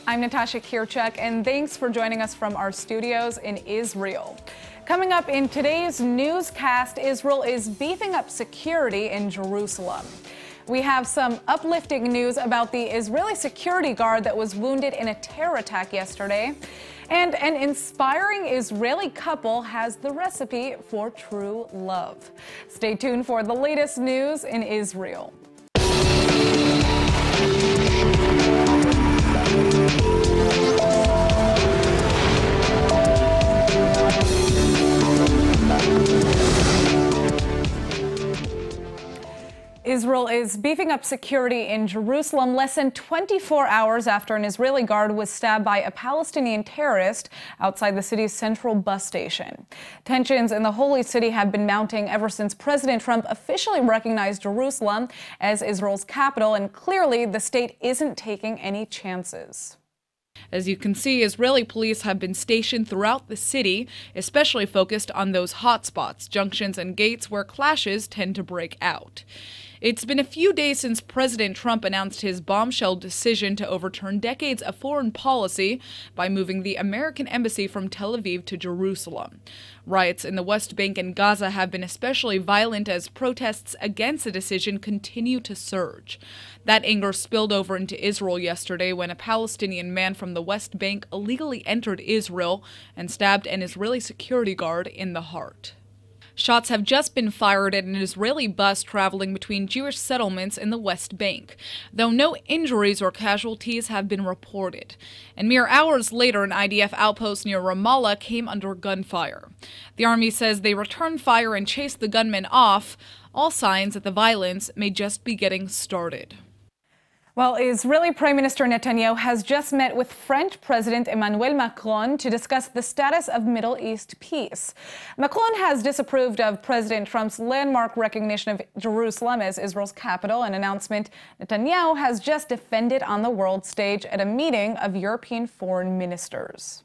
I'm Natasha Kirchuk, and thanks for joining us from our studios in Israel. Coming up in today's newscast, Israel is beefing up security in Jerusalem. We have some uplifting news about the Israeli security guard that was wounded in a terror attack yesterday. And an inspiring Israeli couple has the recipe for true love. Stay tuned for the latest news in Israel. Israel is beefing up security in Jerusalem less than 24 hours after an Israeli guard was stabbed by a Palestinian terrorist outside the city's central bus station. Tensions in the Holy City have been mounting ever since President Trump officially recognized Jerusalem as Israel's capital, and clearly the state isn't taking any chances. As you can see, Israeli police have been stationed throughout the city, especially focused on those hotspots, junctions, and gates where clashes tend to break out. It's been a few days since President Trump announced his bombshell decision to overturn decades of foreign policy by moving the American embassy from Tel Aviv to Jerusalem. Riots in the West Bank and Gaza have been especially violent as protests against the decision continue to surge. That anger spilled over into Israel yesterday when a Palestinian man from the West Bank illegally entered Israel and stabbed an Israeli security guard in the heart. Shots have just been fired at an Israeli bus traveling between Jewish settlements in the West Bank, though no injuries or casualties have been reported. And mere hours later, an IDF outpost near Ramallah came under gunfire. The army says they returned fire and chased the gunmen off, all signs that the violence may just be getting started. Well, Israeli Prime Minister Netanyahu has just met with French President Emmanuel Macron to discuss the status of Middle East peace. Macron has disapproved of President Trump's landmark recognition of Jerusalem as Israel's capital, an announcement Netanyahu has just defended on the world stage at a meeting of European foreign ministers.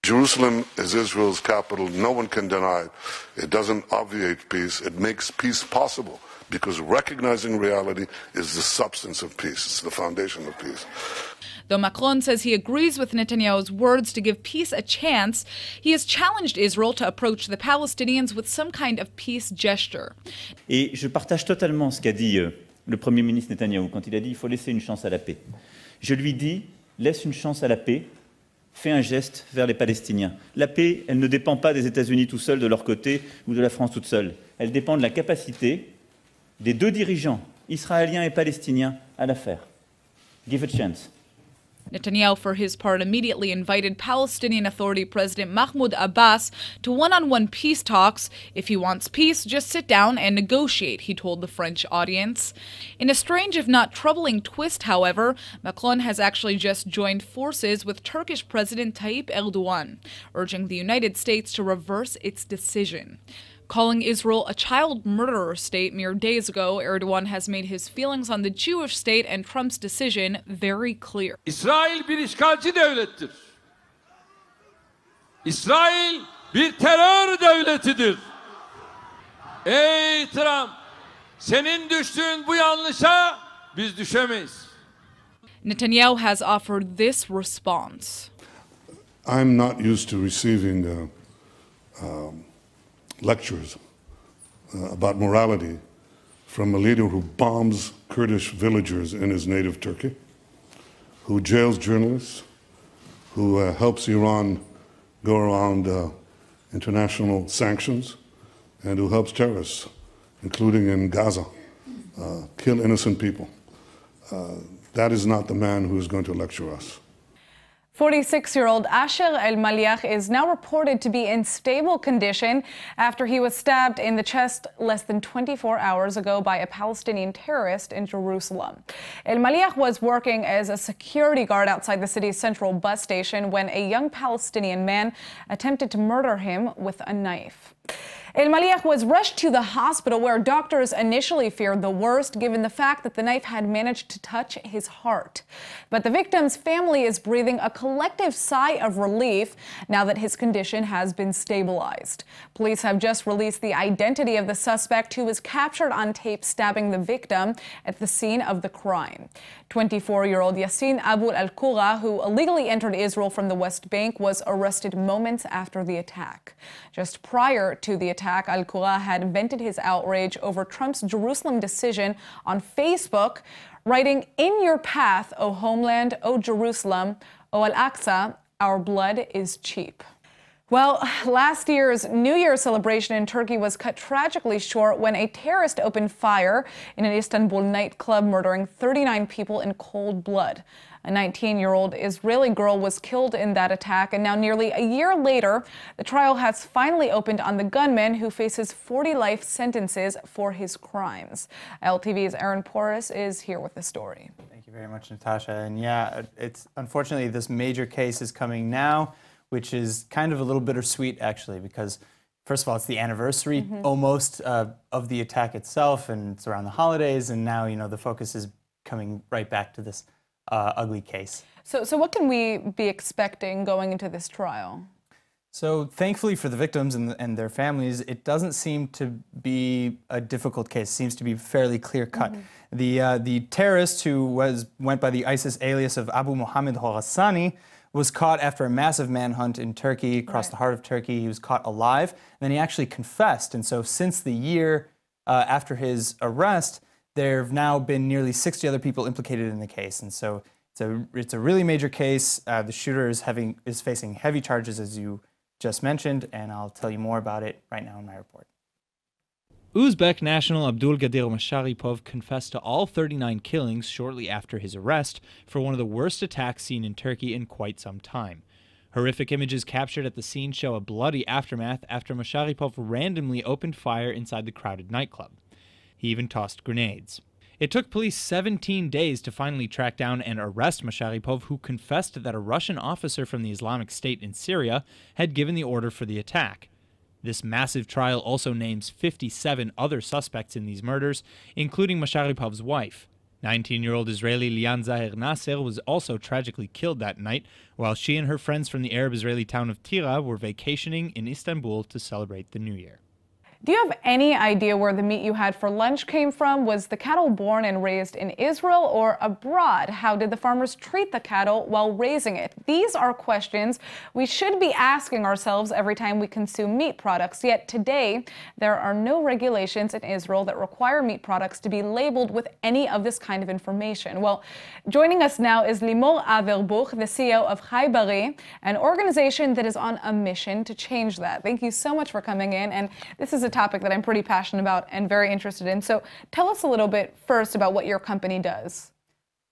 Jerusalem is Israel's capital. No one can deny it. It doesn't obviate peace. It makes peace possible, because recognizing reality is the substance of peace. It's the foundation of peace. Though Macron says he agrees with Netanyahu's words to give peace a chance, he has challenged Israel to approach the Palestinians with some kind of peace gesture. Et je partage totalement ce qu'a dit le Premier ministre Netanyahou quand il a dit qu'il faut laisser une chance à la paix. Je lui dis, laisse une chance à la paix, fais un geste vers les Palestiniens. La paix, elle ne dépend pas des États-Unis tout seuls, de leur côté, ou de la France toute seule. Elle dépend de la capacité des deux dirigeants, israéliens et palestiniens, à la faire. Give a chance. Netanyahu, for his part, immediately invited Palestinian Authority President Mahmoud Abbas to one-on-one peace talks. If he wants peace, just sit down and negotiate, he told the French audience. In a strange, if not troubling twist, however, Macron has actually just joined forces with Turkish President Tayyip Erdogan, urging the United States to reverse its decision. Calling Israel a child murderer state mere days ago, Erdogan has made his feelings on the Jewish state and Trump's decision very clear. İsrail bir işgalci devlettir. İsrail bir terör devletidir. Ey Trump, senin düştüğün bu yanlışa biz düşemeyiz. Netanyahu has offered this response. I'm not used to receiving lectures about morality from a leader who bombs Kurdish villagers in his native Turkey, who jails journalists, who helps Iran go around international sanctions, and who helps terrorists, including in Gaza, kill innocent people. That is not the man who is going to lecture us. 46-year-old Asher El-Maliach is now reported to be in stable condition after he was stabbed in the chest less than 24 hours ago by a Palestinian terrorist in Jerusalem. El-Maliach was working as a security guard outside the city's central bus station when a young Palestinian man attempted to murder him with a knife. El Maliach was rushed to the hospital where doctors initially feared the worst given the fact that the knife had managed to touch his heart. But the victim's family is breathing a collective sigh of relief now that his condition has been stabilized. Police have just released the identity of the suspect who was captured on tape stabbing the victim at the scene of the crime. 24-year-old Yassin Abu al-Qura, who illegally entered Israel from the West Bank, was arrested moments after the attack. Just prior to the attack, al-Qura had vented his outrage over Trump's Jerusalem decision on Facebook, writing, "In your path, O homeland, O Jerusalem, O Al-Aqsa, our blood is cheap." Well, last year's New Year's celebration in Turkey was cut tragically short when a terrorist opened fire in an Istanbul nightclub, murdering 39 people in cold blood. A 19-year-old Israeli girl was killed in that attack, and now nearly a year later, the trial has finally opened on the gunman who faces 40 life sentences for his crimes. LTV's Aaron Porras is here with the story. Thank you very much, Natasha. And yeah, it's unfortunately this major case is coming now, which is kind of a little bittersweet, actually, because first of all, it's the anniversary almost of the attack itself, and it's around the holidays, and now, you know, the focus is coming right back to this ugly case. So what can we be expecting going into this trial? So thankfully for the victims and their families, it doesn't seem to be a difficult case. It seems to be fairly clear-cut. The terrorist who went by the ISIS alias of Abu Mohammed Horassani was caught after a massive manhunt in Turkey, across the heart of Turkey. He was caught alive, and then he actually confessed. And so since the year after his arrest, there have now been nearly 60 other people implicated in the case. And so it's a really major case. The shooter is facing heavy charges, as you just mentioned, and I'll tell you more about it right now in my report. Uzbek national Abdulgadir Masharipov confessed to all 39 killings shortly after his arrest for one of the worst attacks seen in Turkey in quite some time. Horrific images captured at the scene show a bloody aftermath after Masharipov randomly opened fire inside the crowded nightclub. He even tossed grenades. It took police 17 days to finally track down and arrest Masharipov, who confessed that a Russian officer from the Islamic State in Syria had given the order for the attack. This massive trial also names 57 other suspects in these murders, including Masharipov's wife. 19-year-old Israeli Lian Zahir Nasser was also tragically killed that night, while she and her friends from the Arab Israeli town of Tira were vacationing in Istanbul to celebrate the New Year. Do you have any idea where the meat you had for lunch came from? Was the cattle born and raised in Israel or abroad? How did the farmers treat the cattle while raising it? These are questions we should be asking ourselves every time we consume meat products. Yet today, there are no regulations in Israel that require meat products to be labeled with any of this kind of information. Well, joining us now is Limor Averbuch, the CEO of HiBilly, an organization that is on a mission to change that. Thank you so much for coming in. And this is a topic that I'm pretty passionate about and very interested in. So tell us a little bit first about what your company does.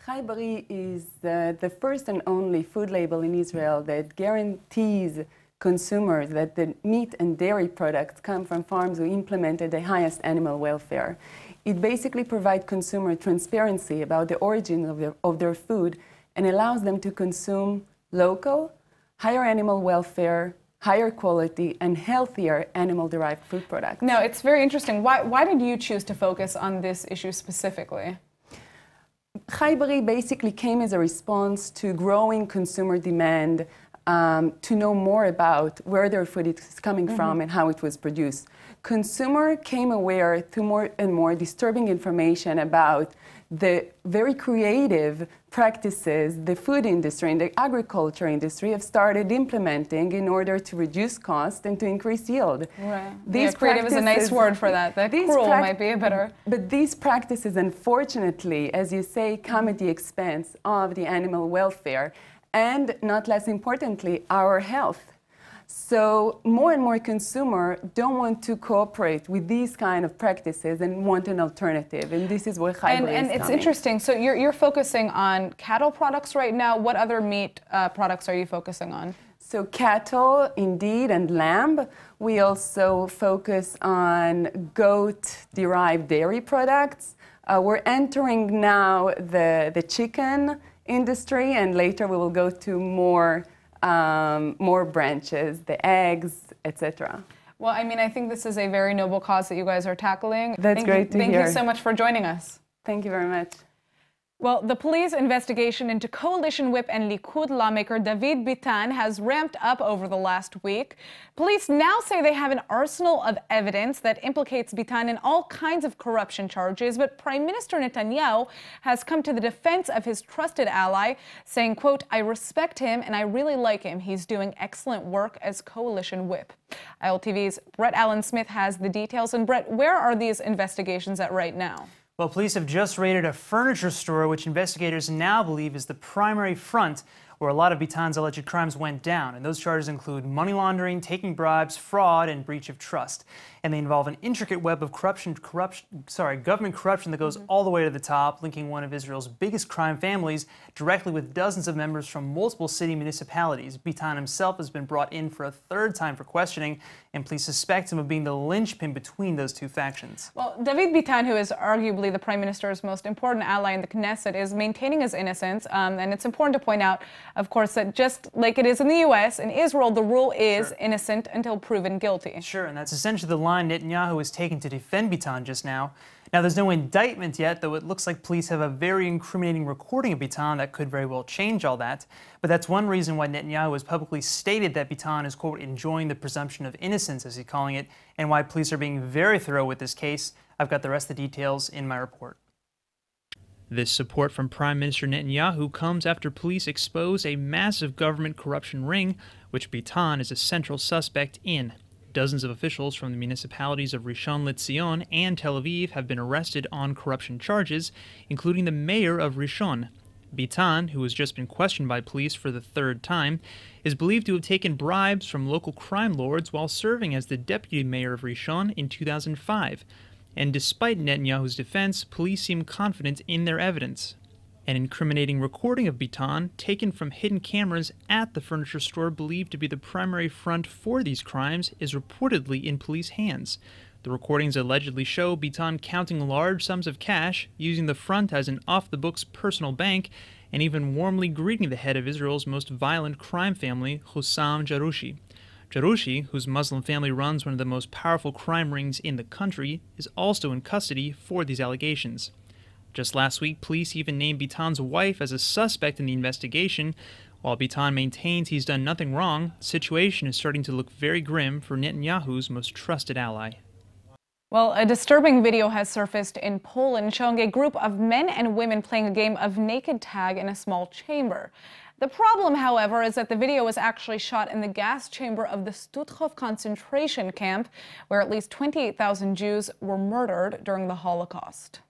HiBilly is the first and only food label in Israel that guarantees consumers that the meat and dairy products come from farms who implemented the highest animal welfare. It basically provides consumer transparency about the origin of their food and allows them to consume local, higher animal welfare, higher quality, and healthier animal-derived food products. Now, it's very interesting. Why did you choose to focus on this issue specifically? HiBilly basically came as a response to growing consumer demand to know more about where their food is coming from and how it was produced. Consumer came aware to more and more disturbing information about the very creative practices the food industry and the agriculture industry have started implementing in order to reduce cost and to increase yield. Right. Creative is a nice word for that. Cruel might be a better. But these practices, unfortunately, as you say, come at the expense of the animal welfare and, not less importantly, our health. So more and more consumers don't want to cooperate with these kind of practices and want an alternative, and this is where HiBilly is And it's interesting. So you're focusing on cattle products right now. What other meat products are you focusing on? So cattle, indeed, and lamb. We also focus on goat-derived dairy products. We're entering now the chicken industry, and later we will go to more branches, the eggs, etc. Well, I mean, I think this is a very noble cause that you guys are tackling. That's great to hear. Thank you so much for joining us. Thank you very much. Well, the police investigation into coalition whip and Likud lawmaker David Bitan has ramped up over the last week. Police now say they have an arsenal of evidence that implicates Bitan in all kinds of corruption charges, but Prime Minister Netanyahu has come to the defense of his trusted ally, saying, quote, "I respect him and I really like him. He's doing excellent work as coalition whip." ILTV's Brett Allen Smith has the details. And Brett, where are these investigations at right now? Well, police have just raided a furniture store, which investigators now believe is the primary front where a lot of Bitan's alleged crimes went down. And those charges include money laundering, taking bribes, fraud, and breach of trust. And they involve an intricate web of government corruption that goes all the way to the top, linking one of Israel's biggest crime families directly with dozens of members from multiple city municipalities. Bitan himself has been brought in for a third time for questioning, and police suspect him of being the linchpin between those two factions. Well, David Bitan, who is arguably the Prime Minister's most important ally in the Knesset, is maintaining his innocence. And it's important to point out, of course, that just like it is in the U.S., in Israel, the rule is innocent until proven guilty. Sure, and that's essentially the line Netanyahu has taken to defend Bitan just now. Now, there's no indictment yet, though it looks like police have a very incriminating recording of Bitan that could very well change all that. But that's one reason why Netanyahu has publicly stated that Bitan is, quote, enjoying the presumption of innocence, as he's calling it, and why police are being very thorough with this case. I've got the rest of the details in my report. This support from Prime Minister Netanyahu comes after police expose a massive government corruption ring, which Bitan is a central suspect in. Dozens of officials from the municipalities of Rishon LeZion and Tel Aviv have been arrested on corruption charges, including the mayor of Rishon. Bitan, who has just been questioned by police for the third time, is believed to have taken bribes from local crime lords while serving as the deputy mayor of Rishon in 2005. And despite Netanyahu's defense, police seem confident in their evidence. An incriminating recording of Bitan, taken from hidden cameras at the furniture store believed to be the primary front for these crimes, is reportedly in police hands. The recordings allegedly show Bitan counting large sums of cash, using the front as an off-the-books personal bank, and even warmly greeting the head of Israel's most violent crime family, Hussam Jaroushi. Jaroushi, whose Muslim family runs one of the most powerful crime rings in the country, is also in custody for these allegations. Just last week, police even named Bitan's wife as a suspect in the investigation. While Bitan maintains he's done nothing wrong, the situation is starting to look very grim for Netanyahu's most trusted ally. Well, a disturbing video has surfaced in Poland showing a group of men and women playing a game of naked tag in a small chamber. The problem, however, is that the video was actually shot in the gas chamber of the Stutthof concentration camp, where at least 28,000 Jews were murdered during the Holocaust.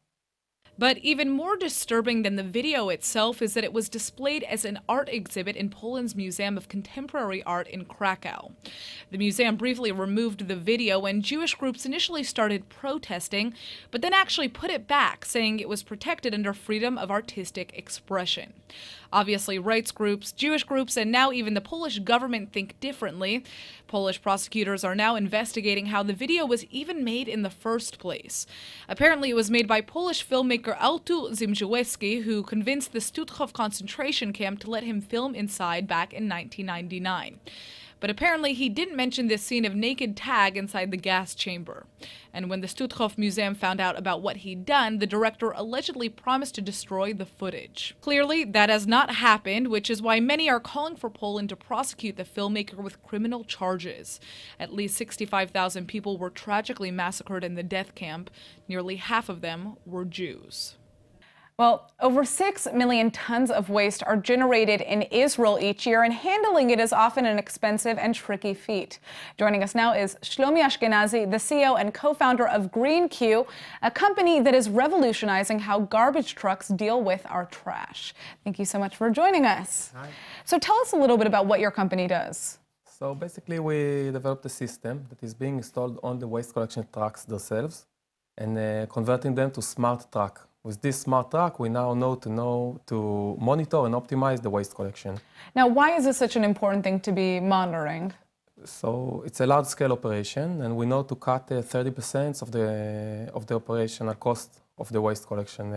But even more disturbing than the video itself is that it was displayed as an art exhibit in Poland's Museum of Contemporary Art in Krakow. The museum briefly removed the video when Jewish groups initially started protesting, but then actually put it back, saying it was protected under freedom of artistic expression. Obviously, rights groups, Jewish groups, and now even the Polish government think differently. Polish prosecutors are now investigating how the video was even made in the first place. Apparently, it was made by Polish filmmaker Artur Zimziewski, who convinced the Stutthof concentration camp to let him film inside back in 1999. But apparently he didn't mention this scene of naked tag inside the gas chamber. And when the Stutthof Museum found out about what he'd done, the director allegedly promised to destroy the footage. Clearly, that has not happened, which is why many are calling for Poland to prosecute the filmmaker with criminal charges. At least 65,000 people were tragically massacred in the death camp. Nearly half of them were Jews. Well, over 6 million tons of waste are generated in Israel each year, and handling it is often an expensive and tricky feat. Joining us now is Shlomi Ashkenazi, the CEO and co-founder of GreenQ, a company that is revolutionizing how garbage trucks deal with our trash. Thank you so much for joining us. Hi. So tell us a little bit about what your company does. So basically we developed a system that is being installed on the waste collection trucks themselves and converting them to smart truck. With this smart truck, we now know to monitor and optimize the waste collection. Now, why is this such an important thing to be monitoring? So it's a large-scale operation, and we know to cut 30% of the operational cost of the waste collection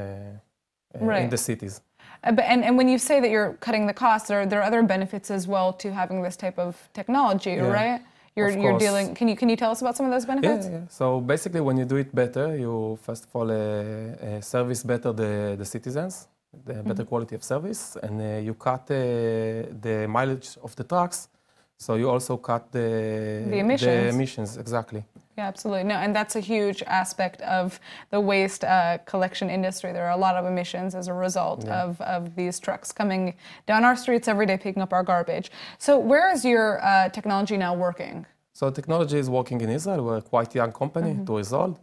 in the cities. And when you say that you're cutting the costs, there are other benefits as well to having this type of technology, right? you're dealing. Can you tell us about some of those benefits? Yeah. So basically, when you do it better, you first of all service better the citizens, the better quality of service, and you cut the mileage of the trucks. So you also cut the emissions, exactly. Yeah, absolutely. No, and that's a huge aspect of the waste collection industry. There are a lot of emissions as a result of these trucks coming down our streets every day picking up our garbage. So where is your technology now working? So technology is working in Israel. We're a quite young company, 2 years old.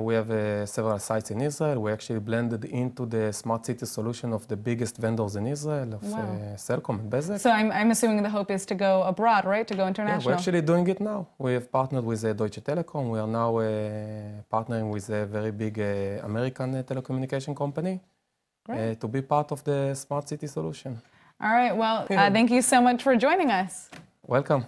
We have several sites in Israel. We actually blended into the smart city solution of the biggest vendors in Israel, of Cellcom and Bezek. So I'm assuming the hope is to go abroad, right? To go international? Yeah, we're actually doing it now. We have partnered with Deutsche Telekom. We are now partnering with a very big American telecommunication company to be part of the smart city solution. All right. Well, thank you so much for joining us. Welcome.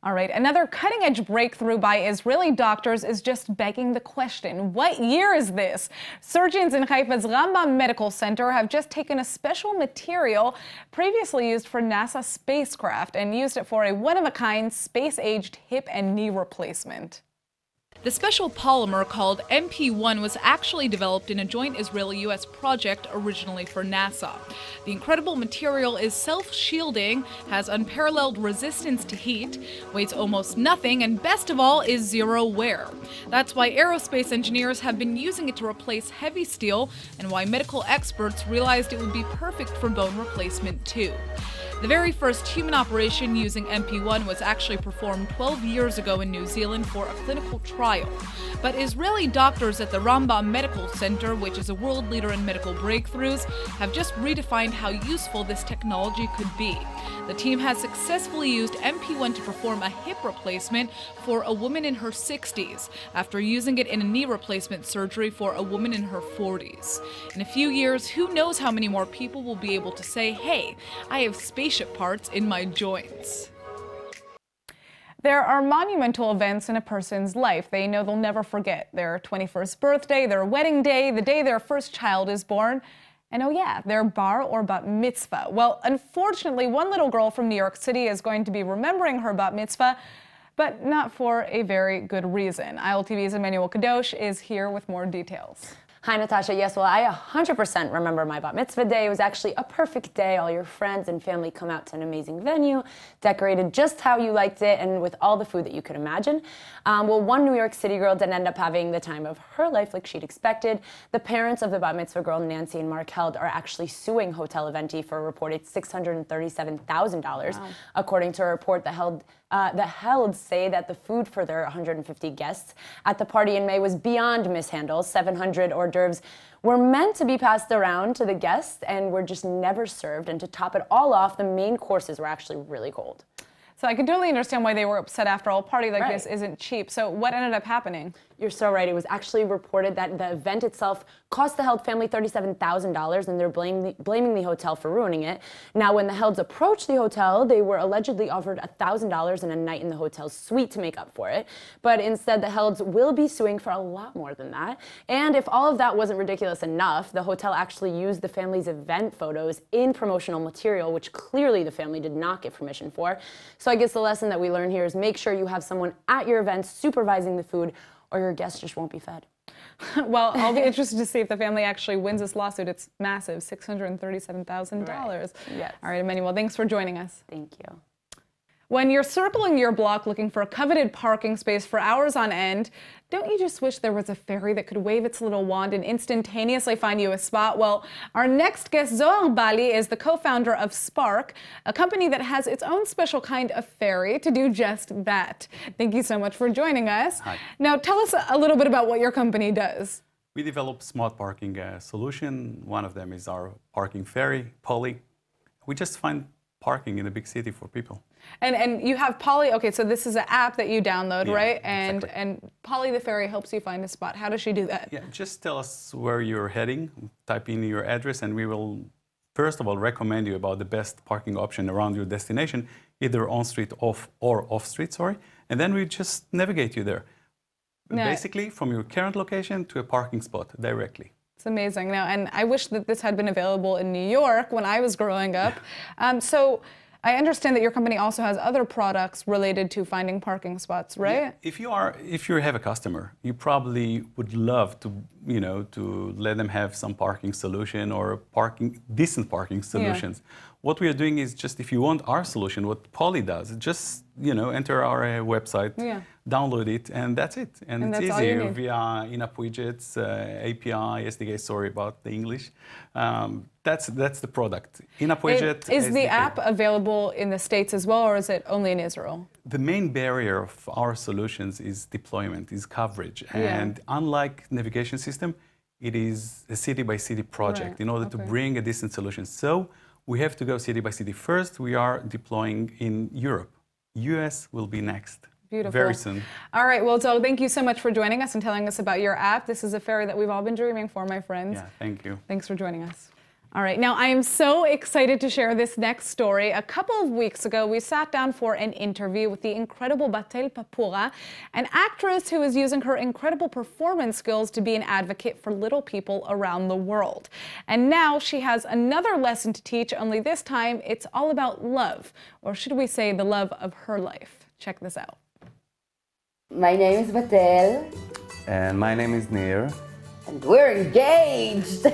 All right, another cutting-edge breakthrough by Israeli doctors is just begging the question, what year is this? Surgeons in Haifa's Rambam Medical Center have just taken a special material previously used for NASA spacecraft and used it for a one-of-a-kind space-aged hip and knee replacement. The special polymer called MP1 was actually developed in a joint Israeli-US project originally for NASA. The incredible material is self-shielding, has unparalleled resistance to heat, weighs almost nothing, and best of all is zero wear. That's why aerospace engineers have been using it to replace heavy steel and why medical experts realized it would be perfect for bone replacement too. The very first human operation using MP1 was actually performed 12 years ago in New Zealand for a clinical trial. But Israeli doctors at the Rambam Medical Center, which is a world leader in medical breakthroughs, have just redefined how useful this technology could be. The team has successfully used MP1 to perform a hip replacement for a woman in her 60s, after using it in a knee replacement surgery for a woman in her 40s. In a few years, who knows how many more people will be able to say, hey, I have spaceship parts in my joints. There are monumental events in a person's life they know they'll never forget. Their 21st birthday, their wedding day, the day their first child is born. And oh yeah, their bar or bat mitzvah. Well, unfortunately, one little girl from New York City is going to be remembering her bat mitzvah, but not for a very good reason. ILTV's Emmanuel Kadosh is here with more details. Hi, Natasha. Yes, well, I 100% remember my bat mitzvah day. It was actually a perfect day. All your friends and family come out to an amazing venue, decorated just how you liked it, and with all the food that you could imagine. Well, one New York City girl didn't end up having the time of her life like she'd expected. The parents of the bat mitzvah girl, Nancy and Mark Held, are actually suing Hotel Eventi for a reported $637,000, according to a report that Helds say that the food for their 150 guests at the party in May was beyond mishandles. 700 hors d'oeuvres were meant to be passed around to the guests and were just never served. And to top it all off, the main courses were actually really cold. So I can totally understand why they were upset. After all, a party like this isn't cheap. So what ended up happening? You're so right. It was actually reported that the event itself cost the Held family $37,000, and they're blaming the hotel for ruining it. Now, when the Helds approached the hotel, they were allegedly offered $1,000 and a night in the hotel's suite to make up for it. But instead, the Helds will be suing for a lot more than that. And if all of that wasn't ridiculous enough, the hotel actually used the family's event photos in promotional material, which clearly the family did not get permission for. So I guess the lesson that we learn here is make sure you have someone at your event supervising the food, or your guests just won't be fed. Well, I'll be interested to see if the family actually wins this lawsuit. It's massive, $637,000. Right. Yes. All right, Emmanuel, thanks for joining us. Thank you. When you're circling your block looking for a coveted parking space for hours on end, don't you just wish there was a ferry that could wave its little wand and instantaneously find you a spot? Well, our next guest, Zohar Bali, is the co-founder of Spark, a company that has its own special kind of ferry to do just that. Thank you so much for joining us. Hi. Now, tell us a little bit about what your company does. We develop smart parking solution. One of them is our parking ferry, Polly. We just find parking in a big city for people. And you have Polly, okay, so this is an app that you download, right? Exactly. And Polly the ferry helps you find a spot. How does she do that? Yeah, just tell us where you're heading, type in your address, and we will, first of all, recommend you about the best parking option around your destination, either on-street or off-street, and then we just navigate you there. Now, basically, from your current location to a parking spot directly. It's amazing. Now, and I wish that this had been available in New York when I was growing up. So I understand that your company also has other products related to finding parking spots, right? Yeah. If you have a customer, you probably would love to, to let them have some parking solution or decent parking solutions. Yeah. What we are doing is just, if you want our solution, what Polly does, just, enter our website, download it, and that's it. And it's easy via in-app widgets, API, SDK, sorry about the English. That's the product. In-app widget. Is the app available in the States as well, or is it only in Israel? The main barrier of our solutions is deployment, is coverage. And unlike navigation system, it is a city-by-city project in order to bring a decent solution. So we have to go city by city first. We are deploying in Europe. US will be next. Beautiful. Very soon. All right, well, so thank you so much for joining us and telling us about your app. This is a ferry that we've all been dreaming for, my friends. Yeah, thank you. Thanks for joining us. All right, now I am so excited to share this next story. A couple of weeks ago, we sat down for an interview with the incredible Batel Papura, an actress who is using her incredible performance skills to be an advocate for little people around the world. And now she has another lesson to teach, only this time it's all about love, or should we say the love of her life. Check this out. My name is Batel. And my name is Nir. And we're engaged!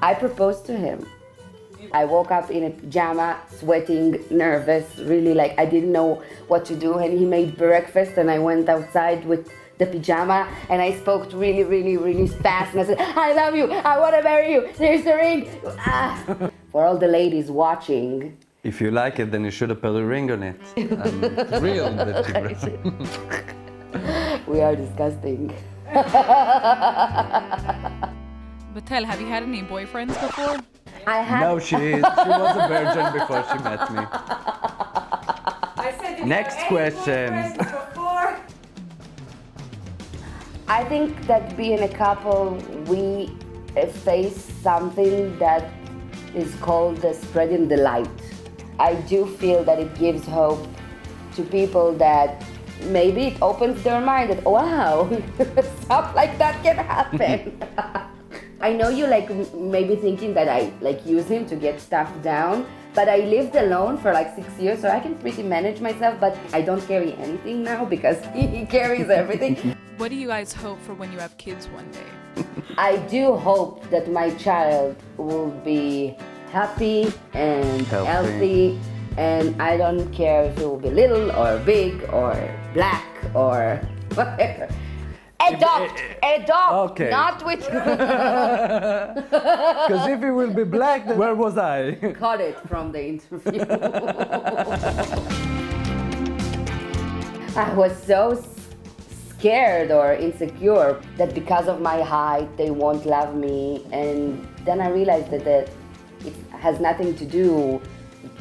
I proposed to him. I woke up in a pajama, sweating, nervous, really like I didn't know what to do, and he made breakfast and I went outside with the pajama and I spoke really, really, really fast and I said, I love you, I want to marry you, there's the ring! For all the ladies watching, if you like it, then you should have put a ring on it. I'm thrilled that you we are disgusting. Batel, have you had any boyfriends before? I had. No, she was a virgin before she met me. I said next question. I think that being a couple, we face something that is called spreading the light. I do feel that it gives hope to people that maybe it opens their mind that, wow, stuff like that can happen. I know you maybe thinking that I use him to get stuff down, but I lived alone for 6 years, so I can pretty manage myself, but I don't carry anything now because he carries everything. What do you guys hope for when you have kids one day? I do hope that my child will be happy and healthy. And I don't care if it will be little or big or black or whatever. Adopt! Okay. Not with... Because if it will be black, then where was I? Cut it from the interview. I was so scared or insecure that because of my height, they won't love me. And then I realized that it has nothing to do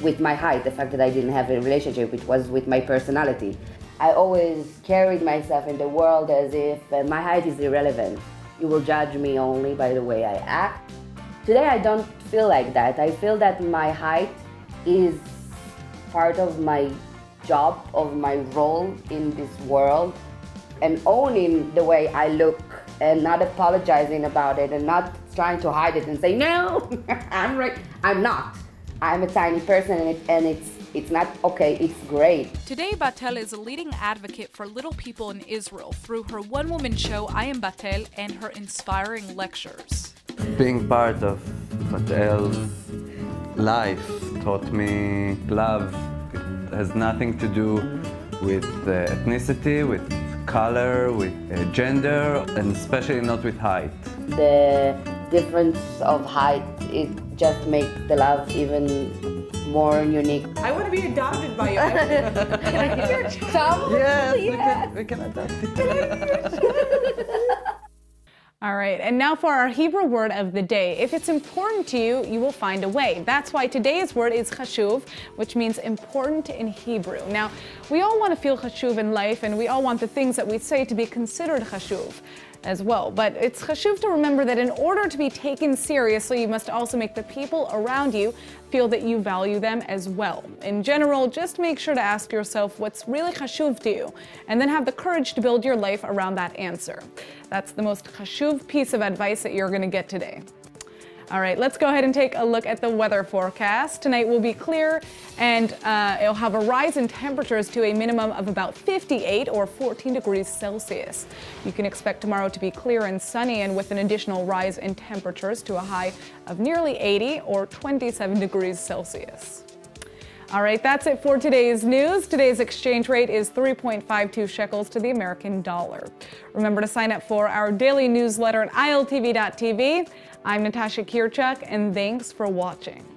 with my height, the fact that I didn't have a relationship, which was with my personality. I always carried myself in the world as if my height is irrelevant. You will judge me only by the way I act. Today I don't feel like that. I feel that my height is part of my job, of my role in this world, and owning the way I look and not apologizing about it and not trying to hide it and say, no, I'm right. I'm not. I'm a tiny person and it's not okay, it's great. Today, Batel is a leading advocate for little people in Israel through her one-woman show, I Am Batel, and her inspiring lectures. Being part of Batel's life taught me love. It has nothing to do with ethnicity, with color, with gender, and especially not with height. The difference of height, it just makes the love even more unique. I want to be adopted by you. Can I get your child? Yes, we can adopt it. All right, and now for our Hebrew word of the day. If it's important to you, you will find a way. That's why today's word is chashuv, which means important in Hebrew. Now, we all want to feel chashuv in life, and we all want the things that we say to be considered chashuv as well. But it's chashuv to remember that in order to be taken seriously, you must also make the people around you feel that you value them as well. In general, just make sure to ask yourself what's really chashuv to you, and then have the courage to build your life around that answer. That's the most chashuv piece of advice that you're going to get today. All right, let's go ahead and take a look at the weather forecast. Tonight will be clear and it'll have a rise in temperatures to a minimum of about 58 or 14 degrees Celsius. You can expect tomorrow to be clear and sunny and with an additional rise in temperatures to a high of nearly 80 or 27 degrees Celsius. All right, that's it for today's news. Today's exchange rate is 3.52 shekels to the American dollar. Remember to sign up for our daily newsletter at iltv.tv. I'm Natasha Kirchuk, and thanks for watching.